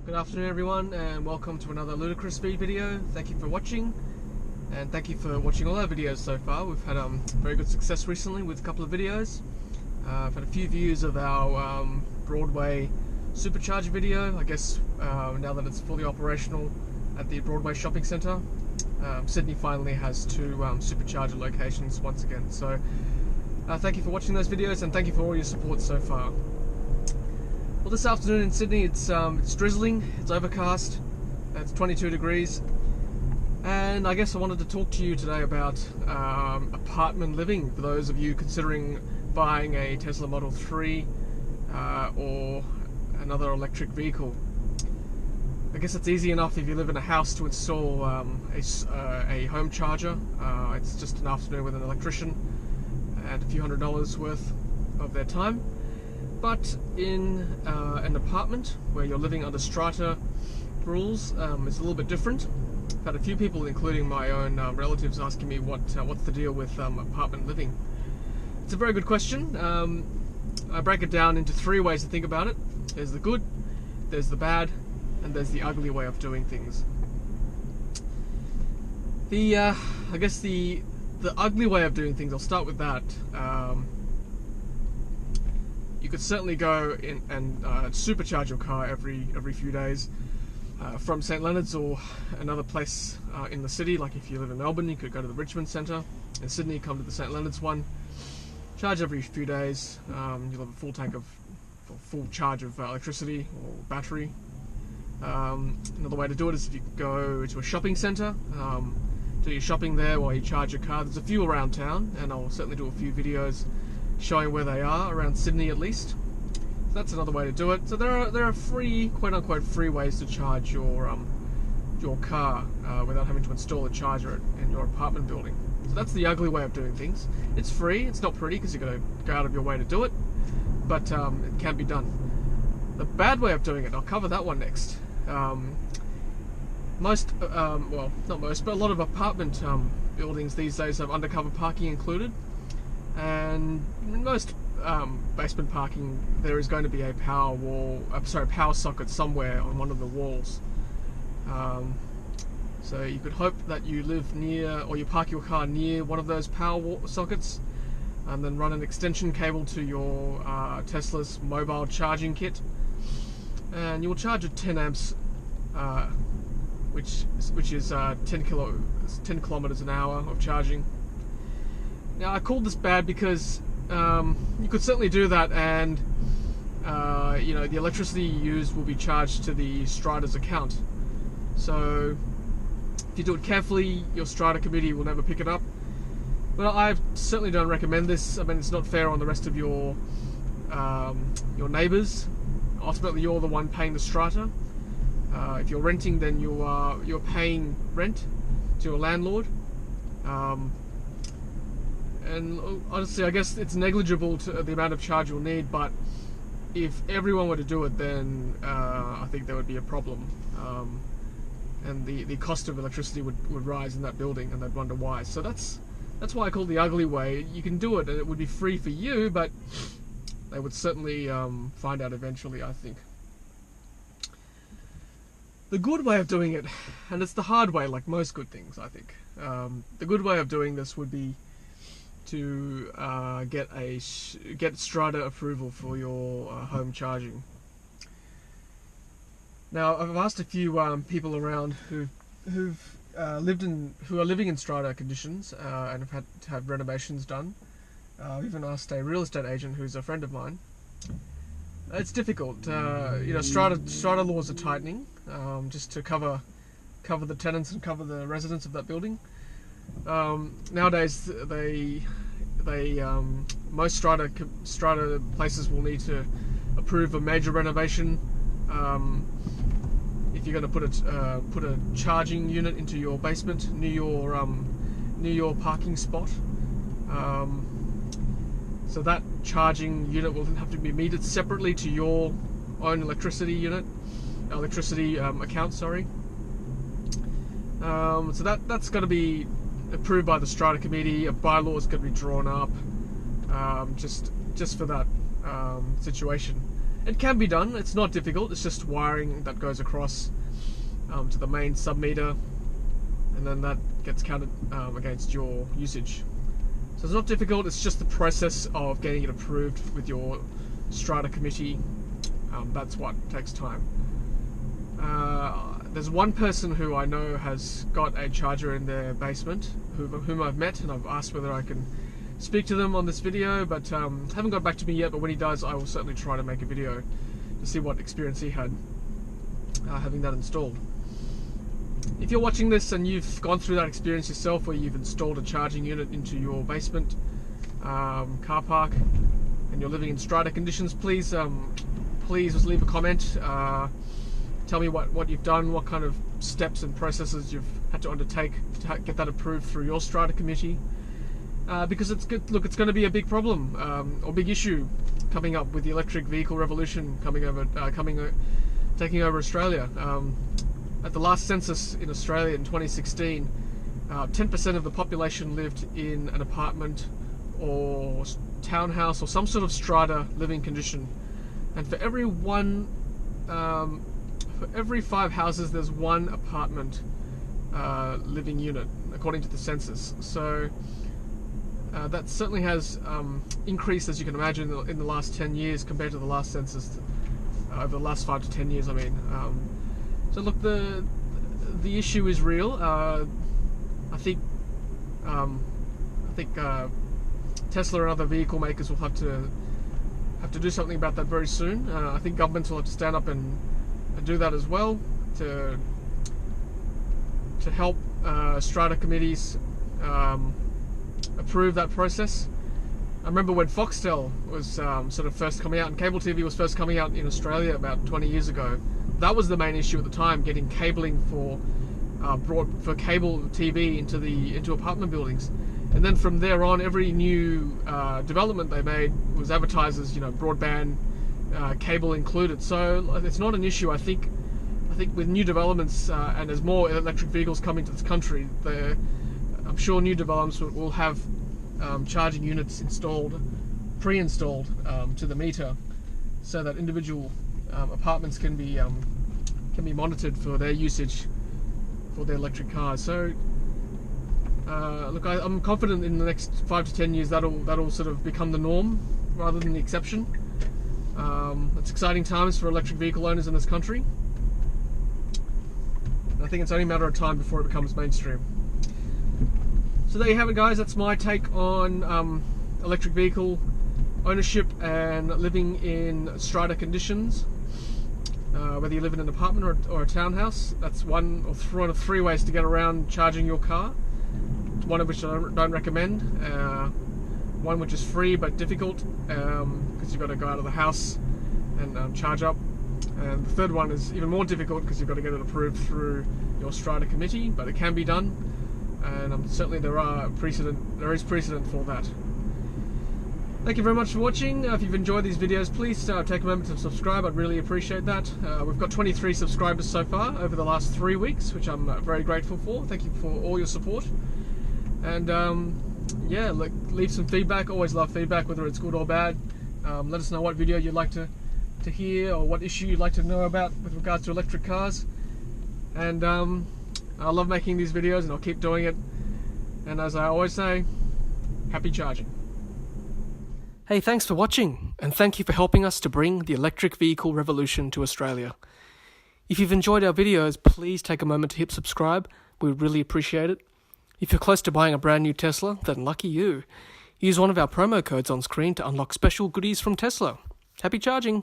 Good afternoon everyone, and welcome to another Ludicrous Speed video. Thank you for watching, and thank you for watching all our videos so far. We've had very good success recently with a couple of videos. I've had a few views of our Broadway Supercharger video. I guess now that it's fully operational at the Broadway Shopping Centre, Sydney finally has two Supercharger locations once again. So thank you for watching those videos, and thank you for all your support so far. Well, this afternoon in Sydney, it's drizzling, it's overcast, it's 22 degrees, and I guess I wanted to talk to you today about apartment living for those of you considering buying a Tesla Model 3 or another electric vehicle. I guess it's easy enough if you live in a house to install a home charger. It's just an afternoon with an electrician and a few $100s worth of their time. But in an apartment where you're living under strata rules, it's a little bit different. I've had a few people, including my own relatives, asking me what's the deal with apartment living. It's a very good question. I break it down into three ways to think about it. There's the good, there's the bad, and there's the ugly way of doing things. I guess the ugly way of doing things, I'll start with that. You could certainly go in and supercharge your car every few days from St Leonards or another place in the city. Like if you live in Melbourne, you could go to the Richmond Centre. In Sydney, come to the St Leonards one. Charge every few days. You'll have a full charge of electricity or battery. Another way to do it is if you go to a shopping centre, do your shopping there while you charge your car. There's a few around town, and I'll certainly do a few videos showing where they are around Sydney at least. So that's another way to do it. So there are free, quote unquote, free ways to charge your car without having to install a charger in your apartment building. So that's the ugly way of doing things. It's free. It's not pretty because you've got to go out of your way to do it, but it can be done. The bad way of doing it, I'll cover that one next. Well, not most, but a lot of apartment buildings these days have undercover parking included. And in most basement parking, there is going to be a power socket somewhere on one of the walls. So you could hope that you live near, or you park your car near one of those power sockets, and then run an extension cable to your Tesla's mobile charging kit, and you'll charge at 10 amps, which is 10 kilometers an hour of charging. Now, I called this bad because you could certainly do that, and the electricity you use will be charged to the Strata's account. So if you do it carefully, your Strata committee will never pick it up. But I certainly don't recommend this. I mean, it's not fair on the rest of your neighbours. Ultimately, you're the one paying the Strata. If you're renting, then you're paying rent to your landlord. And honestly, I guess it's negligible to the amount of charge you'll need, but if everyone were to do it, then I think there would be a problem. And the cost of electricity would rise in that building, and they'd wonder why. So that's why I call it the ugly way. You can do it, and it would be free for you, but they would certainly find out eventually, I think. The good way of doing it, and it's the hard way, like most good things, I think. The good way of doing this would be to get Strata approval for your home charging. Now, I've asked a few people around who are living in Strata conditions and have had to have renovations done. I've even asked a real estate agent who's a friend of mine. It's difficult. Strata laws are tightening just to cover the tenants and cover the residents of that building. Nowadays, most strata places will need to approve a major renovation if you're going to put a charging unit into your basement near your parking spot. So that charging unit will have to be metered separately to your own electricity account. Sorry. So that's got to be approved by the Strata committee. A bylaw is going to be drawn up just for that situation. It can be done. It's not difficult. It's just wiring that goes across to the main sub-meter, and then that gets counted against your usage. So it's not difficult. It's just the process of getting it approved with your strata committee. That's what takes time. There's one person who I know has got a charger in their basement, whom I've met, and I've asked whether I can speak to them on this video, but haven't got back to me yet. But when he does, I will certainly try to make a video to see what experience he had having that installed. If you're watching this and you've gone through that experience yourself, where you've installed a charging unit into your basement car park, and you're living in strata conditions, please just leave a comment. Tell me what you've done, what kind of steps and processes you've had to undertake to get that approved through your strata committee. Because it's good. Look, it's going to be a big problem or big issue coming up with the electric vehicle revolution taking over Australia. At the last census in Australia in 2016, 10% of the population lived in an apartment or townhouse or some sort of strata living condition, and for every 5 houses, there's one apartment living unit, according to the census. So that certainly has increased, as you can imagine, in the last 10 years compared to the last census, over the last 5 to 10 years, I mean. So look, the issue is real. I think Tesla and other vehicle makers will have to do something about that very soon. I think governments will have to stand up and do that as well to help strata committees approve that process. I remember when Foxtel was sort of first coming out, and cable TV was first coming out in Australia about 20 years ago. That was the main issue at the time, getting cabling for cable TV into apartment buildings. And then from there on, every new development they made was advertised as, broadband, cable included. So it's not an issue. I think with new developments and as more electric vehicles come into this country, I'm sure new developments will have charging units pre-installed to the meter, so that individual apartments can be monitored for their usage for their electric cars. So look, I'm confident in the next 5 to 10 years that'll sort of become the norm rather than the exception. It's exciting times for electric vehicle owners in this country. And I think it's only a matter of time before it becomes mainstream. So there you have it, guys. That's my take on electric vehicle ownership and living in strata conditions. Whether you live in an apartment or a townhouse, that's one of 3 ways to get around charging your car. One of which I don't recommend. One which is free but difficult, because you've got to go out of the house and charge up. And the third one is even more difficult, because you've got to get it approved through your strata committee, but it can be done. And certainly there is precedent for that. Thank you very much for watching. If you've enjoyed these videos, please take a moment to subscribe. I'd really appreciate that. We've got 23 subscribers so far over the last 3 weeks, which I'm very grateful for. Thank you for all your support. And yeah, leave some feedback. Always love feedback, whether it's good or bad. Let us know what video you'd like to hear, or what issue you'd like to know about with regards to electric cars. And I love making these videos, and I'll keep doing it. And as I always say, happy charging. Hey, thanks for watching, and thank you for helping us to bring the electric vehicle revolution to Australia. If you've enjoyed our videos, please take a moment to hit subscribe. We would really appreciate it. If you're close to buying a brand new Tesla, then lucky you. Use one of our promo codes on screen to unlock special goodies from Tesla. Happy charging!